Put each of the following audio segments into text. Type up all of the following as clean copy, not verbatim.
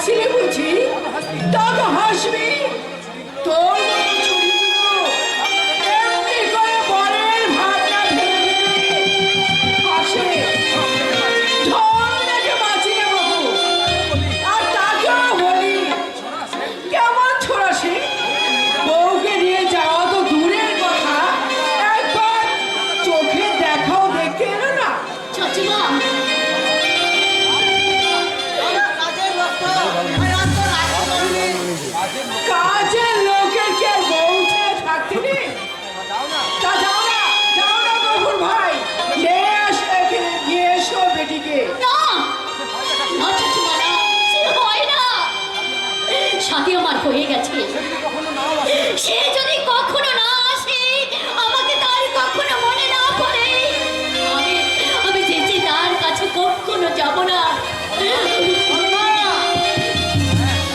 হাসিলে বুঝি তা তো হাসবি তোর সাথে আমার হয়ে গেছে। সে যদি কখনো না আসে, আমাকে তার কখনো মনে না পড়ে, আমি যেচে তার কাছে কখনো যাব না।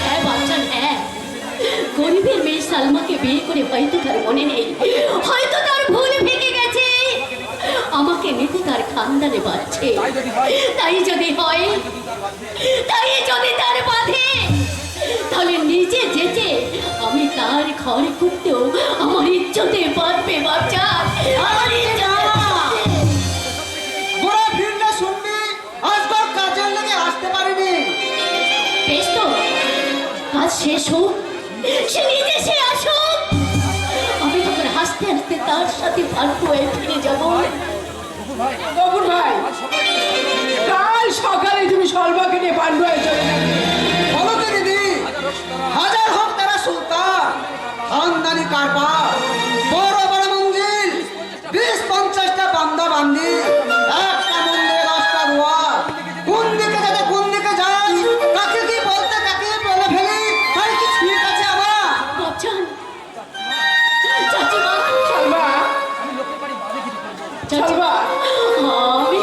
হ্যাঁ বাচ্চান, হ্যাঁ, গরিবের মেয়ে সালমাকে বিয়ে করে হয়তো তার মনে নেই, হয়তো তার ভুল ভেঙে গেছে, আমাকে নিতে তার খানদানে বাড়ছে। তাই যদি হয়, তাই যদি তার বাঁধে, তাহলে নিজে যেচে আমি তার ঘরে করতেও আমার ইজ্জতে বাঁধবে বাচ্চা। আমার আসতে পারিনি। বেশ তো, কাজ শেষ হোক, সে নিজে সে আসুক, আমি তখন হাসতে হাসতে তার সাথে ভাগ্য হয়ে ফিরে যাবো। বাবুর ভাই, কাল সকালে তুমি সলমাকে নিয়ে পান্ডুয়ায় চলে যাবে। বলো তো দিদি, হাজার হোক তারা সুলতান, খানদানি কারবার, বড় বড় মঞ্জিল, 20-50টা বান্দা বান্দি, একটা মন্দিরে 10টা দুয়ার, কোন দিকে যাবে কোন দিকে যাই, কাকে কি বলতে কাকে বলে ফেলি, তাই কি ঠিক আছে আমার? বাচ্চান, চাচিমা, সলমা, সলমা, আমি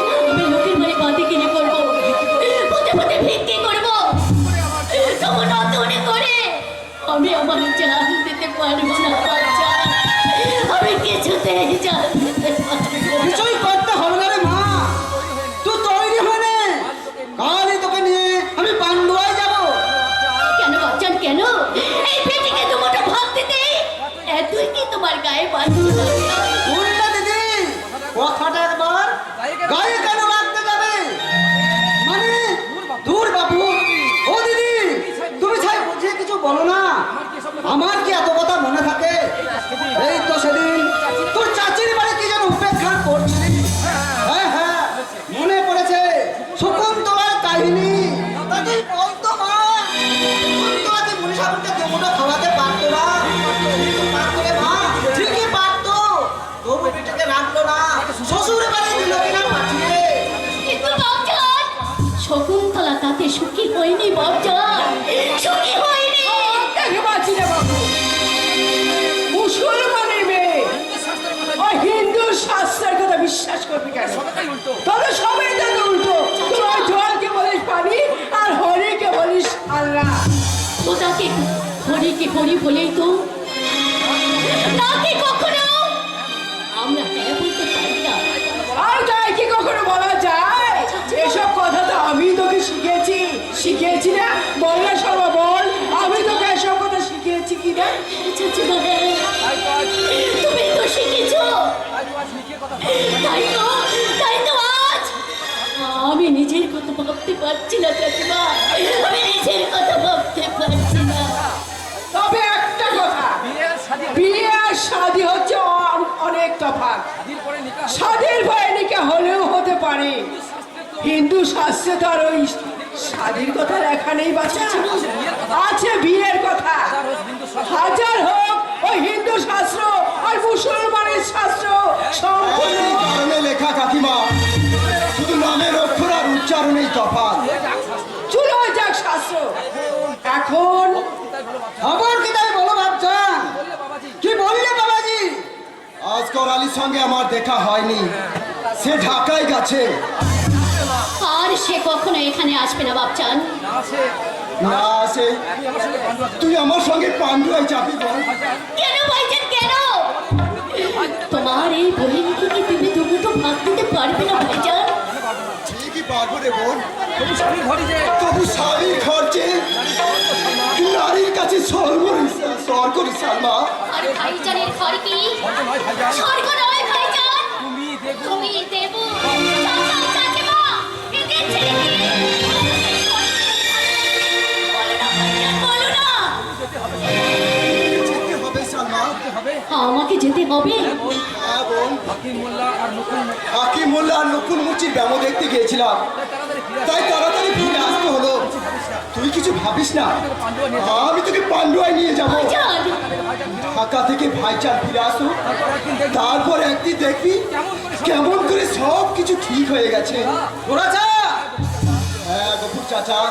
লোকের বাড়ি বাঁধে কিনে করবো, পথে পথে ভিক্ষি করবো, তবু নতুন করে আমি আমার জান দিতে পারবো না বাচ্চা, আমি কিছুতেই জান দিতে পারবো না। কিছুই করতে হবে না রে মা, তুই তৈরি হয়ে নে, কালই তোকে নিয়ে আমি পান্ডুয়ায় যাবো। কেন বাচ্চান, কেন? এই পেটিকে দুটো ভাত দিতে এতই কি তোমার গায়ে বাঁধতে হবে? উল্টা দিদি, কথাটা একবার গায়ে কেন রাখতে যাবে? মানে দূর বাবু, ও দিদি, তুমি ছাই বুঝিয়ে কিছু বলো না, আমার কি এত কথা মনে থাকে? এই তো সেদিন তোর চাচির বাড়ি কি যেন উপেক্ষা করছিলি, হ্যাঁ হ্যাঁ মনে পড়েছে, শকুন্তলার কাহিনী। তা তুই বলতো মা, শকুন্তলা কি মুনি সাহেবকে দেবটা খাওয়াতে পারতো না? পারতো রে মা, ঠিকই পারতো, তবু বেটাকে রাখলো না, শ্বশুর বাড়ি দিল কিনা পাঠিয়ে। কিন্তু বাচ্চান, শকুন্তলা তাতে সুখী হয়নি বাচ্চান, সুখী হয়নি। দেখে পাচ্ছি না বাবু, মুসলমানের মেয়ে ওই হিন্দু শাস্ত্রের কথা বিশ্বাস করবি কেন? তবে সবাই তাকে উল্টো, তোমার জলকে বলিস পানি আর হরিকে বলিস আল্লাহ। খোদাকে হরিকে হরি বলেই তো নাকি কখনো আমরা হ্যাঁ বলতে পারি না। আর তাই কি কখনো বলা যায়? এসব কথা তো আমি তোকে শিখিয়েছি না? বল না সর্বা, বল, আমি তোকে এসব কথা শিখিয়েছি কি না? তুমি তো শিখেছো, তাই তো আজ আমি নিজের কথা ভাবতে পারছি না চাচিমা, আমি নিজের কথা ভাবতে পারছি না। তবে একটা কথা, বিয়ে আর শাদী হচ্ছে অনেক তফাৎ। শাদীর পরে নিকা হলেও হতে পারে, হিন্দু শাস্ত্রে তো আর ওই শাদীর কথা লেখা নেই বাচ্চা, আছে বিয়ের কথা। হাজার হোক ওই হিন্দু শাস্ত্র আর মুসলমানের শাস্ত্র সম্পূর্ণ কারণে লেখা কাকিমা, শুধু নামের অক্ষর আর উচ্চারণেই তফাৎ। চুলো যাক শাস্ত্র। এখন খবর কি তাই বলো বাবজান? কি বললে বাবাজি? আজকর আলীর সঙ্গে আমার দেখা হয়নি, সে ঢাকায় গেছে। আর সে কখনো এখানে আসবে না বাপচান। না আসে, তুই আমার সঙ্গে পান্ডুয়ায় যাবি বল? কেন ভাইজান, কেন? তোমার এই বহিনীকে কি তুমি দুটো ভাগ দিতে পারবে না ভাইজান? ঠিকই পারবো রে বোন। তবু স্বামীর ঘরে যে তবু স্বামীর খরচে নারীর কাছে স্বর্গ রে সালমা। আর ভাইজানের ঘর কি স্বর্গ নয় ভাইজান, স্বর্গ নয় ভাইজান, তুমি দেব। তুমি দেব। চাচা চাচিমা এদের ছেলে কি বলো না ভাইজান, বলো না। যেতে হবে সালমা। হবে আমাকে যেতে হবে। হ্যাঁ বোন, হাকিম মোল্লা আর নকুল হাকিম মোল্লা আর নকুল মুচির ব্যামো দেখতে গিয়েছিলাম, তাড়াতাড়ি ফিরে তাই তাড়াতাড়ি ফিরে আসতে হলো। তুই কিছু ভাবিস না, আমি তোকে পান্ডুয়ায় নিয়ে যাবো। ভাইজান ঢাকা থেকে ভাইজান ফিরে আসো, তারপর একদিন দেখবি কেমন করে সব কিছু ঠিক হয়ে গেছে। ওরা যা হ্যাঁ গফুর চাচা,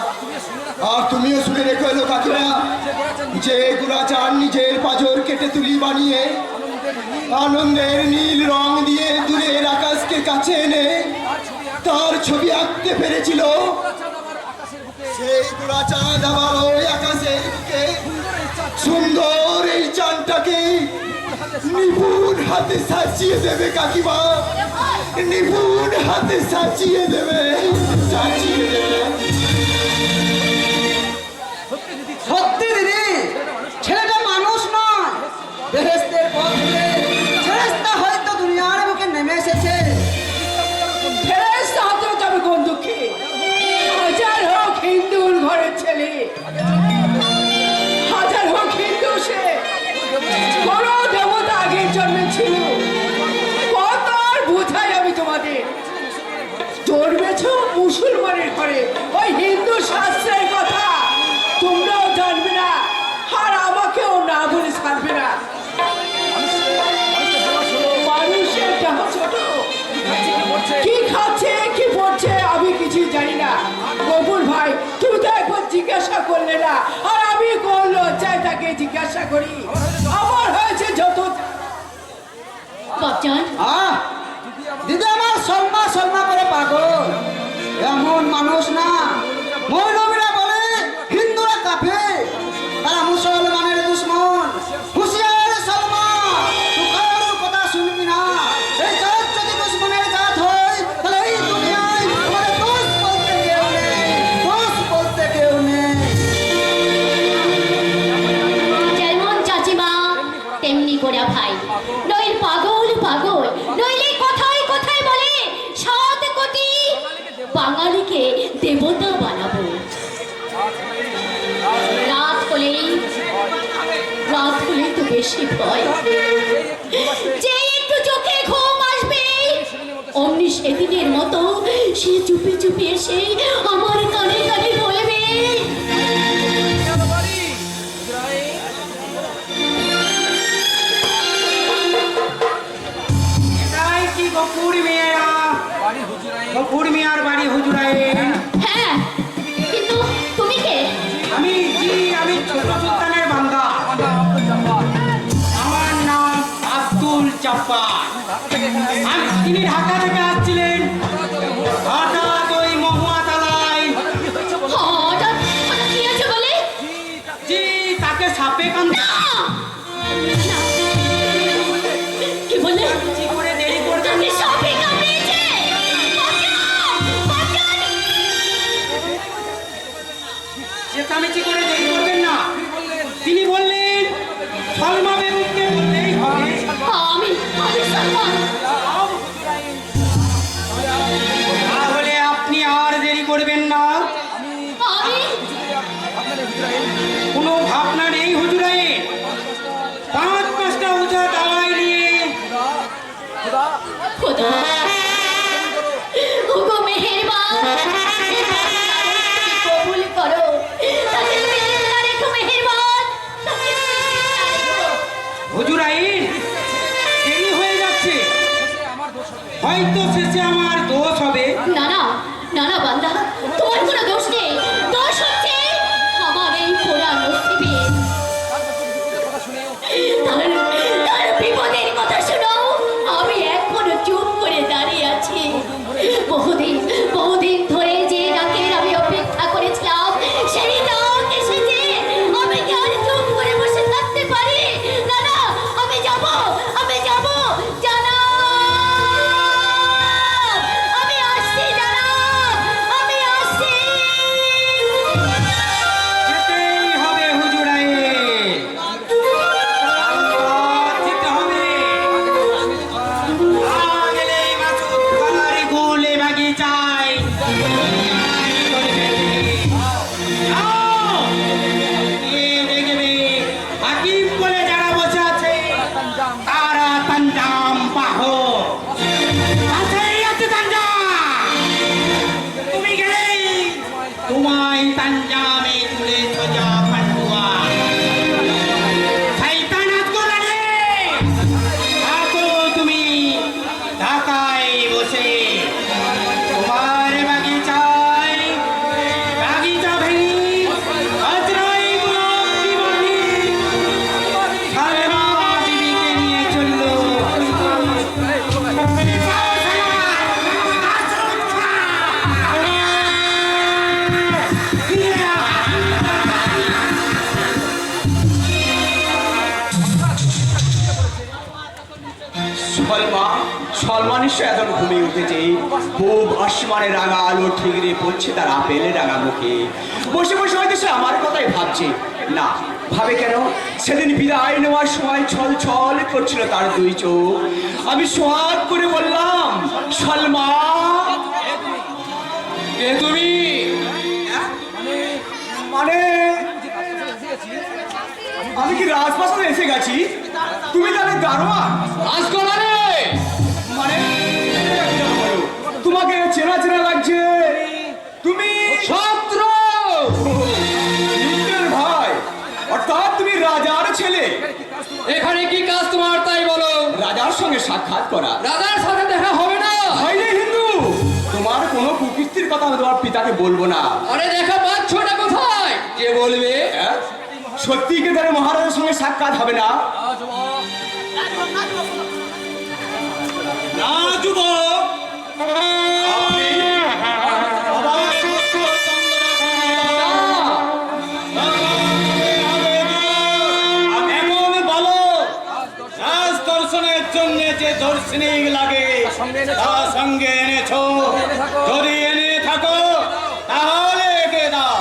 আর তুমিও শুনে রেখো এলো কাকিরা, যে গুলাচান নিজের পাজর কেটে তুলি বানিয়ে আনন্দের নীল রং দিয়ে দূরের আকাশকে কাছে এনে তার ছবি আঁকতে পেরেছিল। সেই গুলাচাঁদ আবার ওই আকাশের বুকে সুন্দর এই চাঁদটাকে নিপুণ হাতে সাজিয়ে দেবে কাকিমা, নিপুণ হাতে সাজিয়ে দেবে, সাজিয়ে দেবে। সত্যি দিদি, ছেলেটা মানুষ নয়, বেহেশতের পথ ধরে ফেরেশতা হয়তো দুনিয়ার বুকে নেমে এসেছে। ফেরেশতা হতেও তবে কোন দুঃখে? হাজার হোক হিন্দুর ঘরের ছেলে, হাজার হোক হিন্দু, সে কোন দেবতা আগের জন্মে ছিল। কত আর বোঝাই আমি তোমাদের, জন্মেছ মুসলমানের ঘরে, ওই হিন্দু শাস্ত্রের কথা তোমরাও জানবে না, আর আমাকেও না বলে ছাড়বে না। মানুষের দেহ ছোট, কি খাচ্ছে কি পড়ছে আমি কিছু জানি না। গফুর ভাই, তুমি তো একবার জিজ্ঞাসা করলে না, আর আমি কোন লজ্জায় তাকে জিজ্ঞাসা করি? আমার হয়েছে যত। বাপজান আহ, দিদি আমার সলমা সলমা করে পাগল, এমন মানুষ না। মৌলবীরা বলে হিন্দুরা কাফের, তারা মুসলমানের দুশ্মন। হুঁশিয়ার সলমা, তুই কারোর কথা শুনবি না। এই জাত যদি দুশ্মনের জাত হয়, তাহলে এই দুনিয়ায় আমাদের দোষ বলতে কেউ নেই, দোষ বলতে কেউ নেই। যেমন চাচিমা তেমনি গোড়া ভাই, নইল পাগল পাগল, নইলে কথায় কথায় বলে 7 কোটি বাঙালিকে দেবতা বানাবো। রাত হলেই তো বেশি ভয়, যে একটু চোখে ঘুম আসবে অমনি সেদিনের মতো সে চুপি চুপি এসে আমার কানে কানে বলবে, এটাই কি গফুর মিয়া? গফুর মিয়ার বাড়ি হুজুরায়। হ্যাঁ কিন্তু তুমি কে? আমি ছোট সুলতানের বান্দা। আমার নাম আব্দুল জব্বার। তিনি ঢাকা থেকে আসছিলেন, হঠাৎ ওই মহুয়া তালায় হঠাৎ হঠাৎ কি আছে বলে? জি তাকে সাপে কামড়ে। না! কি বলে? কি করে দেরি করবেন? তাকে সাপে কামড়েছে! বাঁচাও! বাঁচাও! চেঁচামেচি করে দেরি করবেন না। তিনি বললেন সলমা বেগমকে বললেই হবে। আমি সালমান। তাহলে আপনি আর দেরি করবেন না। আমি কোনো ভাবনা নেই হুজুরায়ে। 5-5টা উঁচা দাওয়াই নিয়ে খোদা ওগো মেহেরবান, কবুল করো, তাকে তুমি জিন্দা রেখো মেহেরবান, তাকে তুমি জিন্দা রেখো। হুজুরায়ে দেরি হয়ে যাচ্ছে, হয়তো শেষে আমার দোষ হবে। না না না না বান্দা, তোমার কোনো দোষ নেই, দোষ হচ্ছে আমার এই পোড়া নসিবে। তার বিপদের কথা শোনো, আমি এখনো চুপ করে দাঁড়িয়ে আছি। বহুদিন ধরে যে ডাকের আমি অপেক্ষা করেছিলাম, সেই ডাক এসেছে। আমি কি আর চুপ করে বসে থাকতে পারি? না না, আমি যাব জানা, আমি আসছি জানা। হাকিম বলে যারা বসে আছে তারা তাঞ্জাম বাহো কাছেই আছে তাঞ্জাম তুমি গেলেই তোমায় তাঞ্জামে তুলে সোজা পান্ডুয়া শয়তানাত গোলালে থাকো তুমি ঢাকায় বসে তোমার বাগিচায় বাগিচা ভেঙে আজরাই গোলাপ দিবানি সালমা বিবিকে নিয়ে চললো সলমা নিশ্চয় এখন ঘুমিয়ে উঠেছে। খুব আসমানে রাঙা আলো ঠিকরে পড়ছে তার আপেলে রাঙা মুখে। বসে বসে হয়তো সে আমার কথাই ভাবছে। না, ভাবে কেন? সেদিন বিদায় নেওয়ার সময় ছল ছল করছিল তার দুই চোখ। আমি সোহাগ করে বললাম, সলমা কে তুমি? মানে আমি কি রাজপ্রাসাদে এসে গেছি? তুমি তাহলে দারোয়ান? মানে তোমাকে চেনা চেনা লাগছে। তুমি ছাত্র ভাই, অর্থাৎ তুমি রাজার ছেলে। এখানে কি কাজ তোমার তাই বলো? রাজার সঙ্গে সাক্ষাৎ করা। রাজার সাথে দেখা হবে না। হয় রে হিন্দু, তোমার কোনো কুকীর্তির কথা আমি তোমার পিতাকে বলবো না। আরে দেখা পাচ্ছ না কোথায়? কে বলবে? সত্যি কি তাহলে মহারাজের সঙ্গে সাক্ষাৎ হবে না? না যুবক, এখন বলো, রাজ দর্শনের জন্য যে দর্শনিক লাগে তার সঙ্গে এনেছো? যদি এনে থাকো তাহলে একে দাও।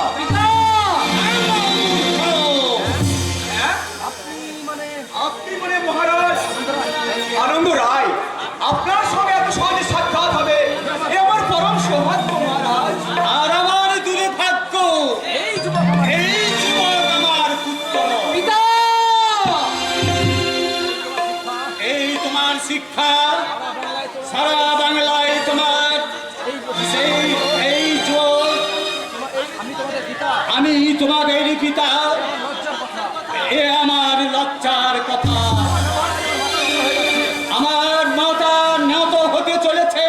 আপনি মানে মহারাজ আনন্দ রায়, আপনার সঙ্গে এত সহজে সাক্ষাৎ হবে এ আমার পরম সৌভাগ্য মহারাজ। আর আমার দূরে ভাগ্য এই যুবক আমার পুত্র। এই তোমার শিক্ষা, সারা বাংলায় তোমার সেই এই যুবক। আমি তোমাদের পিতা, এ আমার লজ্জার কথা। আমার মাতা নত হতে চলেছে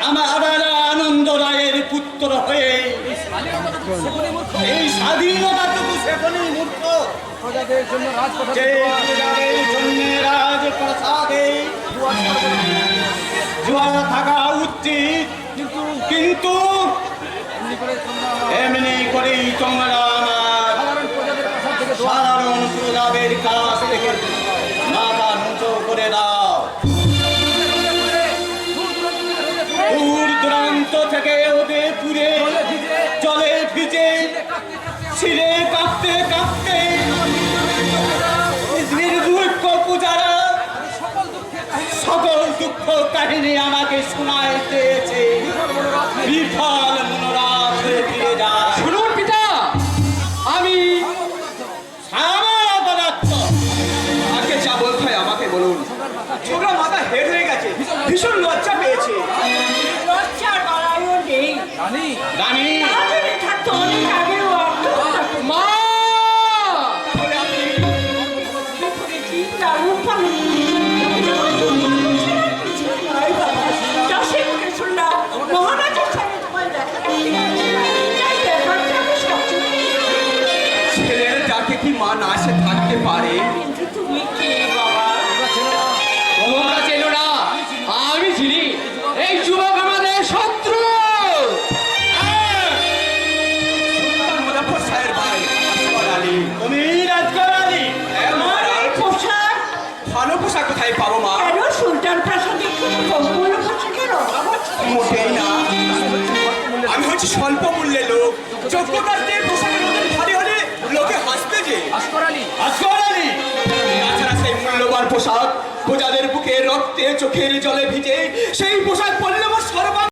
আমার আনন্দ রায়ের পুত্র হয়ে। এই স্বাধীনতাটুকু সেখানেই মূর্খ। প্রজাদের জন্য রাজপ্রাসাদ যে প্রজাদের জন্য রাজপ্রাসাদে জুয়া থাকা উচিত, কিন্তু এমনি করেই তোমরা আমার সাধারণ প্রজাদের কাছ থেকে মাথা নুচো করে দাও। দূর দূরান্ত থেকে ওদের পুরে জলে ভিজে ছিঁড়ে কাঁপতে কাঁপতে নির্ভুক্ষ পূজারা সকল দুঃখ কাহিনী আমাকে শোনায় দিয়েছে। বিফল মনোরাত হয়ে ফিরে যায়। শুনুন পিতা, আমি আগে যা বলতে হয় আমাকে বলুন। ছোকরা মাথা হেড হয়ে গেছে, ভীষণ লজ্জা পেয়েছে। লজ্জার বাড়াইও নেই। রানী রানী তাড়াতাড়ি থাকতো অনেক আগে ও আত্মহত্যা মা করে আপনি করেছি তার উপায় নাই বাবা। চাষের মুখে শুনলাম মহারাজের সঙ্গে তোমায় দেখা করতে গেছে। তাই ব্যাপারটা আমি সবচেয়ে ছেলের ডাকে কি মা না এসে থাকতে পারে? কিন্তু তুমি কে বাবা? তোমরা চেনো না, আমি চিনি। এই যুবক আমাদের শত্রু। সুলতান মুজাফফর শাহের ভাই আসগর আলী। তুমি রাজকুমারী। আমার এই পোশাক ভালো পোশাক কোথায় পাবো মা? কেন সুলতান প্রাসাদে সম্পূর্ণ পোশাকের অভাব আছে? মোটেই না, আমি হচ্ছে স্বল্প মূল্যের লোক। যোগ্যতার চেয়ে পোশাকের মধ্যে ভারী হলে লোকে হাসতে যে। আসকরালি রাজকুমারী তাছাড়া সেই মূল্যবান পোশাক প্রজাদের বুকে রক্তে চোখের জলে ভিজে সেই পোশাক পরলে আমার সর্বা